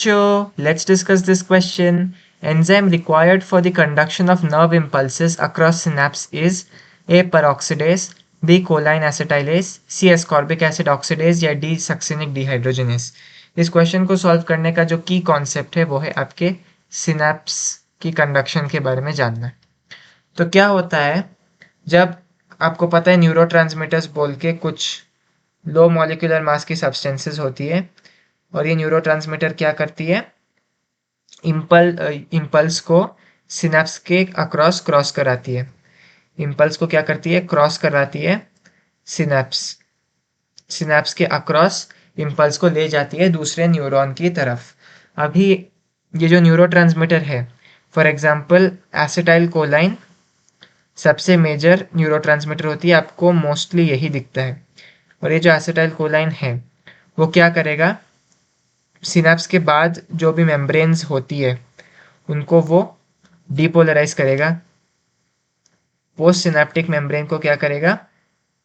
Sure, let's discuss this question. Enzyme required for the conduction of nerve impulses across synapse is A. Peroxidase, B. choline acetylase, C. ascorbic acid oxidase या D. succinic dehydrogenase। इस question को solve करने का जो की concept है वो है आपके सिनेप्स की कंडक्शन के बारे में जानना। तो क्या होता है जब आपको पता है न्यूरोट्रांसमीटर्स बोल के कुछ लो मॉलिक्यूलर मास की सब्सटेंसेस होती है और ये न्यूरोट्रांसमीटर क्या करती है इम्पल्स को सिनेप्स के अक्रॉस क्रॉस कराती है। इम्पल्स को क्या करती है क्रॉस कराती है सिनेप्स सिनेप्स के अक्रॉस इम्पल्स को ले जाती है दूसरे न्यूरॉन की तरफ। अभी ये जो न्यूरोट्रांसमीटर है फॉर एग्जांपल एसिटाइल कोलाइन सबसे मेजर न्यूरोट्रांसमीटर होती है, आपको मोस्टली यही दिखता है। और ये जो एसिटाइल कोलाइन है वो क्या करेगा सिनेप्स के बाद जो भी मेम्ब्रेन्स होती है उनको वो डीपोलराइज करेगा। पोस्ट सिनेप्टिक मेम्ब्रेन को क्या करेगा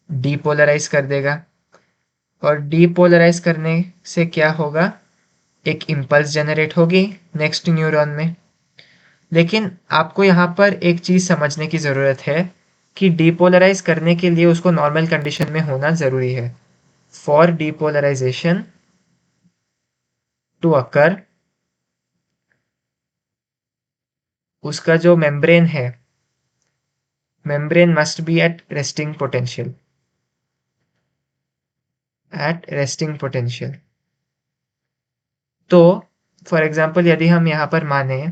डीपोलराइज कर देगा। और डीपोलराइज करने से क्या होगा एक इम्पल्स जनरेट होगी नेक्स्ट न्यूरॉन में। लेकिन आपको यहाँ पर एक चीज समझने की जरूरत है कि डीपोलराइज करने के लिए उसको नॉर्मल कंडीशन में होना जरूरी है। फॉर डीपोलराइजेशन टू अकर उसका जो मेम्ब्रेन है membrane must be at resting potential तो फॉर एग्जाम्पल यदि हम यहाँ पर माने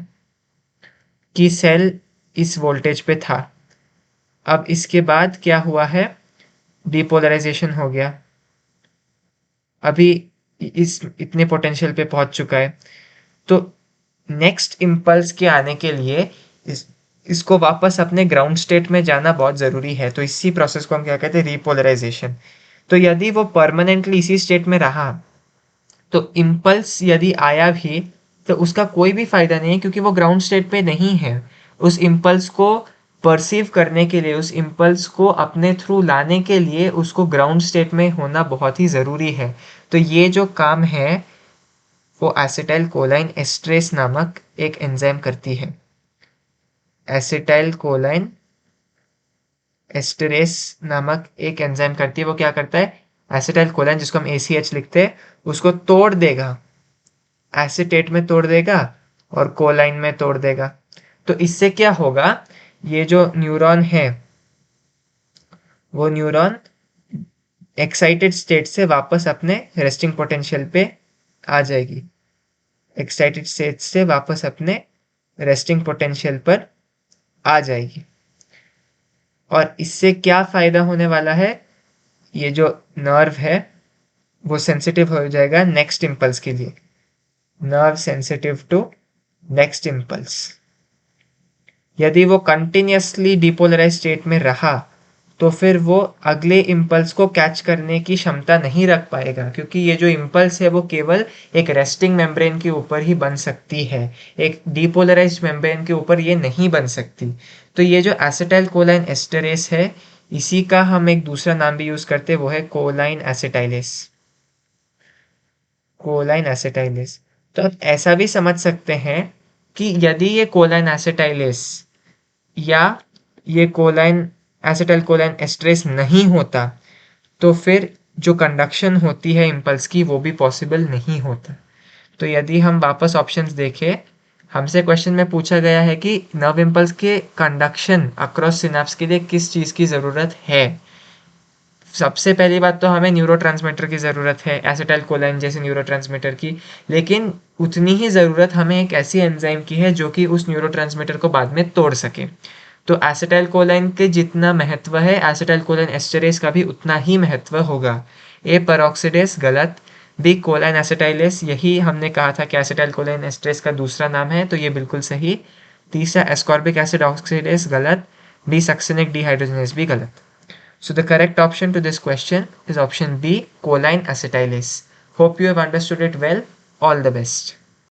कि सेल इस वोल्टेज पे था, अब इसके बाद क्या हुआ है डीपोलराइजेशन हो गया, अभी इस इतने पोटेंशियल पे पहुंच चुका है। तो नेक्स्ट इम्पल्स के आने के लिए इसको वापस अपने ग्राउंड स्टेट में जाना बहुत ज़रूरी है। तो इसी प्रोसेस को हम क्या कहते हैं रीपोलराइजेशन। तो यदि वो परमानेंटली इसी स्टेट में रहा तो इम्पल्स यदि आया भी तो उसका कोई भी फायदा नहीं है क्योंकि वो ग्राउंड स्टेट पे नहीं है। उस इम्पल्स को परसीव करने के लिए उस इम्पल्स को अपने थ्रू लाने के लिए उसको ग्राउंड स्टेट में होना बहुत ही ज़रूरी है। तो ये जो काम है वो एसिटाइल कोलाइन एस्ट्रेस नामक एक एंजाइम करती है। एसिटाइल कोलाइन एस्टरेस नामक एक एंजाइम करती है। वो क्या करता है एसिटाइल कोलाइन जिसको हम ACH लिखते हैं उसको तोड़ देगा, एसीटेट में तोड़ देगा और कोलाइन में तोड़ देगा। तो इससे क्या होगा ये जो न्यूरॉन है वो न्यूरॉन एक्साइटेड स्टेट से वापस अपने रेस्टिंग पोटेंशियल पे आ जाएगी। एक्साइटेड स्टेट से वापस अपने रेस्टिंग पोटेंशियल पर आ जाएगी। और इससे क्या फायदा होने वाला है ये जो नर्व है वो सेंसिटिव हो जाएगा नेक्स्ट इम्पल्स के लिए। Nerve sensitive to next impulse. यदि वो कंटिन्यूअसली डिपोलराइज स्टेट में रहा तो फिर वो अगले इम्पल्स को कैच करने की क्षमता नहीं रख पाएगा क्योंकि ये जो इम्पल्स है वो केवल एक रेस्टिंग मेम्ब्रेन के ऊपर ही बन सकती है, एक डिपोलराइज्ड मेम्ब्रेन के ऊपर ये नहीं बन सकती। तो ये जो एसिटाइल कोलाइन एस्टरेस है इसी का हम एक दूसरा नाम भी यूज करते हैं वो है कोलाइन एसिटाइलेस। कोलाइन एसिटाइलेस। तो आप ऐसा भी समझ सकते हैं कि यदि ये कोलाइन एसिटाइलेस या ये कोलाइन एसिटाइल कोलाइन एस्ट्रेस नहीं होता तो फिर जो कंडक्शन होती है इम्पल्स की वो भी पॉसिबल नहीं होता। तो यदि हम वापस ऑप्शंस देखें हमसे क्वेश्चन में पूछा गया है कि नर्व इम्पल्स के कंडक्शन अक्रॉस सिनेप्स के लिए किस चीज़ की ज़रूरत है। सबसे पहली बात तो हमें न्यूरोट्रांसमीटर की ज़रूरत है एसिटाइल कोलाइन जैसे न्यूरोट्रांसमीटर की, लेकिन उतनी ही ज़रूरत हमें एक ऐसी एंजाइम की है जो कि उस न्यूरोट्रांसमीटर को बाद में तोड़ सके। तो एसिटाइल कोलाइन के जितना महत्व है एसिटाइल कोलाइन एस्टरेस का भी उतना ही महत्व होगा। ए पेरोक्सिडेस गलत, बी कोलाइन एसिटाइलेस यही हमने कहा था कि एसिटाइल कोलाइन एस्टरेस का दूसरा नाम है तो ये बिल्कुल सही। तीसरा एस्कॉर्बिक एसिड ऑक्सीडेस गलत, डी सक्सिनिक डिहाइड्रोजनेस भी गलत। So the correct option to this question is option B, choline acetylase. Hope you have understood it well. All the best.